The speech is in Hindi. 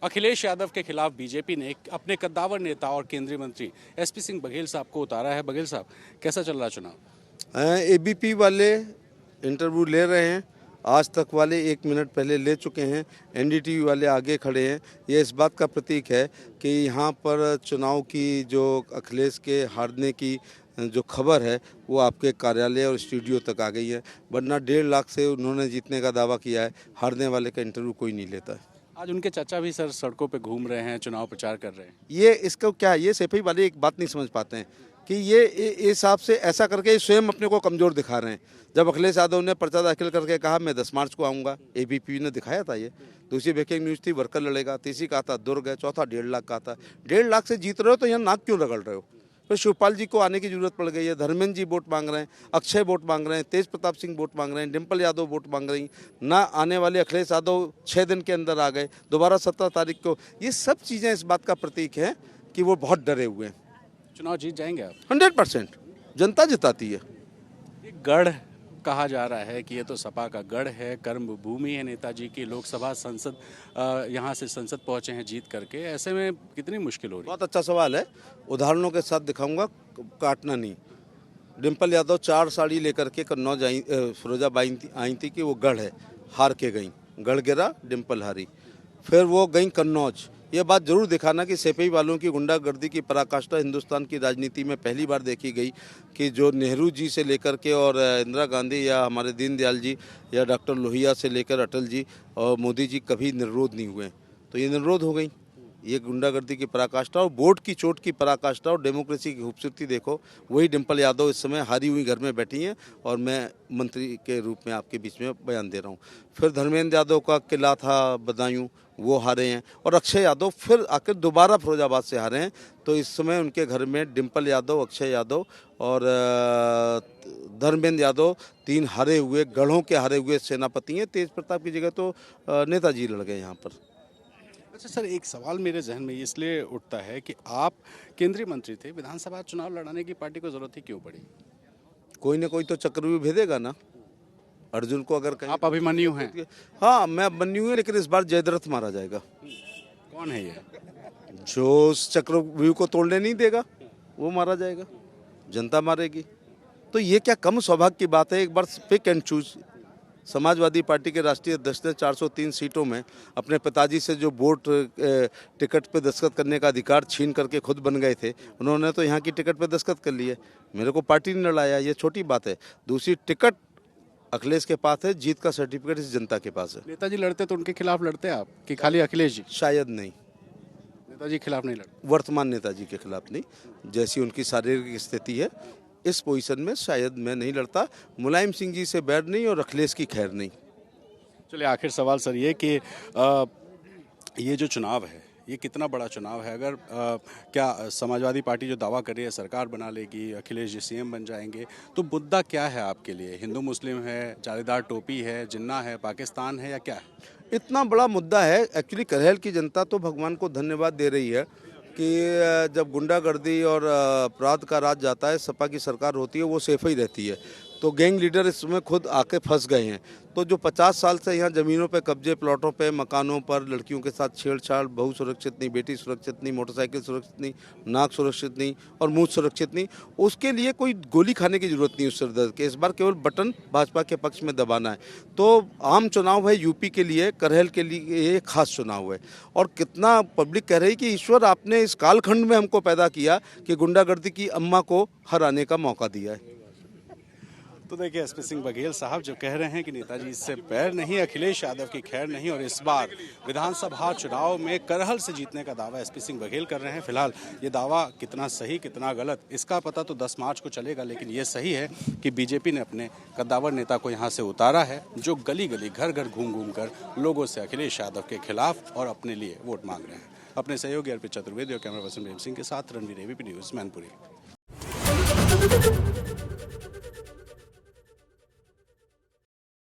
अखिलेश यादव के खिलाफ बीजेपी ने अपने कद्दावर नेता और केंद्रीय मंत्री एसपी सिंह बघेल साहब को उतारा है। बघेल साहब, कैसा चल रहा चुनाव? एबीपी वाले इंटरव्यू ले रहे हैं, आज तक वाले 1 मिनट पहले ले चुके हैं, एनडीटीवी वाले आगे खड़े हैं। ये इस बात का प्रतीक है कि यहाँ पर चुनाव की जो अखिलेश के हारने की जो खबर है वो आपके कार्यालय और स्टूडियो तक आ गई है, वरना 1.5 लाख से उन्होंने जीतने का दावा किया है। हारने वाले का इंटरव्यू कोई नहीं लेता है। आज उनके चाचा भी सर सड़कों पे घूम रहे हैं, चुनाव प्रचार कर रहे हैं। ये इसको क्या, ये सेफई वाले एक बात नहीं समझ पाते हैं कि ये इस हिसाब से ऐसा करके स्वयं अपने को कमज़ोर दिखा रहे हैं। जब अखिलेश यादव ने पर्चा दाखिल करके कहा मैं 10 मार्च को आऊँगा, एबीपी ने दिखाया था। ये दूसरी ब्रेकिंग न्यूज़ थी, वर्कर लड़ेगा। तीसरी कहा था दुर्ग है, चौथा 1.5 लाख का था। 1.5 लाख से जीत रहे हो तो यहाँ नाक क्यों रगड़ रहे हो? फिर शिवपाल जी को आने की जरूरत पड़ गई है, धर्मेंद्र जी वोट मांग रहे हैं, अक्षय वोट मांग रहे हैं, तेज प्रताप सिंह वोट मांग रहे हैं, डिम्पल यादव वोट मांग रही ना। आने वाले अखिलेश यादव 6 दिन के अंदर आ गए, दोबारा 17 तारीख को। ये सब चीज़ें इस बात का प्रतीक है कि वो बहुत डरे हुए हैं। चुनाव जीत जाएंगे आप? 100% जनता जिताती है। ये गढ़ कहा जा रहा है कि ये तो सपा का गढ़ है, कर्म भूमि है नेताजी की। लोकसभा संसद यहाँ से संसद पहुंचे हैं जीत करके, ऐसे में कितनी मुश्किल हो रही है? बहुत अच्छा सवाल है, उदाहरणों के साथ दिखाऊंगा, काटना नहीं। डिम्पल यादव 4 साड़ी लेकर के कन्नौज फिरोजाबाई आई थी कि वो गढ़ है, हार के गई। गढ़ गिरा, डिम्पल हारी। फिर वो गई कन्नौज। ये बात जरूर दिखाना कि सेफई वालों की गुंडागर्दी की पराकाष्ठा हिंदुस्तान की राजनीति में पहली बार देखी गई कि जो नेहरू जी से लेकर के और इंदिरा गांधी या हमारे दीनदयाल जी या डॉक्टर लोहिया से लेकर अटल जी और मोदी जी कभी निर्विरोध नहीं हुए, तो ये निर्विरोध हो गई। ये गुंडागर्दी की पराकाष्ठा और वोट की चोट की पराकाष्ठा और डेमोक्रेसी की खूबसूरती देखो। वही डिम्पल यादव इस समय हारी हुई घर में बैठी हैं और मैं मंत्री के रूप में आपके बीच में बयान दे रहा हूँ। फिर धर्मेंद्र यादव का किला था बदायूं, वो हारे हैं। और अक्षय यादव फिर आकर दोबारा फिरोजाबाद से हारे हैं। तो इस समय उनके घर में डिम्पल यादव, अक्षय यादव और धर्मेंद्र यादव 3 हारे हुए, गढ़ों के हारे हुए सेनापति हैं। तेज प्रताप की जगह तो नेताजी लड़ गए यहाँ पर। अच्छा सर, एक सवाल मेरे जहन में इसलिए उठता है कि आप केंद्रीय मंत्री थे, विधानसभा चुनाव लड़ाने की पार्टी को जरूरत ही क्यों पड़ी? कोई ना कोई तो चक्रव्यूह भेदेगा ना। अर्जुन को अगर कहीं आप अभिमन्यु हैं? हाँ, मैं अभिमन्यु हूँ, लेकिन इस बार जयद्रथ मारा जाएगा। कौन है ये? जो उस चक्रव्यूह को तोड़ने नहीं देगा वो मारा जाएगा, जनता मारेगी। तो ये क्या कम सौभाग्य की बात है? एक बार pick and choose. Samajwadi party के राष्ट्रीय अध्यक्ष ने 403 सीटों में अपने पिताजी से जो वोट टिकट पे दस्तखत करने का अधिकार छीन करके खुद बन गए थे, उन्होंने तो यहाँ की टिकट पे दस्तखत कर लिए। मेरे को पार्टी ने लड़ाया, ये छोटी बात है। दूसरी, टिकट अखिलेश के पास है, जीत का सर्टिफिकेट इस जनता के पास है। नेताजी लड़ते तो उनके खिलाफ लड़ते आप कि खाली अखिलेश जी? शायद नहीं, नेताजी के खिलाफ नहीं लड़ते। वर्तमान नेताजी के खिलाफ नहीं। जैसी उनकी शारीरिक स्थिति है, इस पोजीशन में शायद मैं नहीं लड़ता। मुलायम सिंह जी से बैर नहीं और अखिलेश की खैर नहीं। चलिए, आखिर सवाल सर ये कि ये जो चुनाव है ये कितना बड़ा चुनाव है? अगर क्या समाजवादी पार्टी जो दावा कर रही है सरकार बना लेगी, अखिलेश जी सीएम बन जाएंगे, तो मुद्दा क्या है आपके लिए? हिंदू मुस्लिम है, जालीदार टोपी है, जिन्ना है, पाकिस्तान है, या क्या है? इतना बड़ा मुद्दा है। एक्चुअली करहल की जनता तो भगवान को धन्यवाद दे रही है कि जब गुंडागर्दी और अपराध का राज जाता है, सपा की सरकार होती है, वो सेफ ही रहती है। तो गैंग लीडर इसमें खुद आके फंस गए हैं। तो जो 50 साल से यहाँ ज़मीनों पे कब्जे, प्लॉटों पे, मकानों पर लड़कियों के साथ छेड़छाड़, बहू सुरक्षित नहीं, बेटी सुरक्षित नहीं, मोटरसाइकिल सुरक्षित नहीं, नाक सुरक्षित नहीं और मुंह सुरक्षित नहीं, उसके लिए कोई गोली खाने की जरूरत नहीं उस सिरदर्द के। इस बार केवल बटन भाजपा के पक्ष में दबाना है। तो आम चुनाव है यूपी के लिए, करहल के लिए ये खास चुनाव है। और कितना पब्लिक कह रही कि ईश्वर आपने इस कालखंड में हमको पैदा किया कि गुंडागर्दी की अम्मा को हराने का मौका दिया है। तो देखिए, एसपी सिंह बघेल साहब जो कह रहे हैं कि नेताजी इससे पैर नहीं, अखिलेश यादव की खैर नहीं, और इस बार विधानसभा चुनाव में करहल से जीतने का दावा एसपी सिंह बघेल कर रहे हैं। फिलहाल ये दावा कितना सही कितना गलत इसका पता तो 10 मार्च को चलेगा, लेकिन ये सही है कि बीजेपी ने अपने कद्दावर नेता को यहाँ से उतारा है, जो गली गली घर घर घूम घूम कर लोगों से अखिलेश यादव के खिलाफ और अपने लिए वोट मांग रहे हैं। अपने सहयोगी अर्पित चतुर्वेदी और कैमरा पर्सन प्रेम सिंह के साथ रणवीर, एबीपी न्यूज़, मैनपुरी।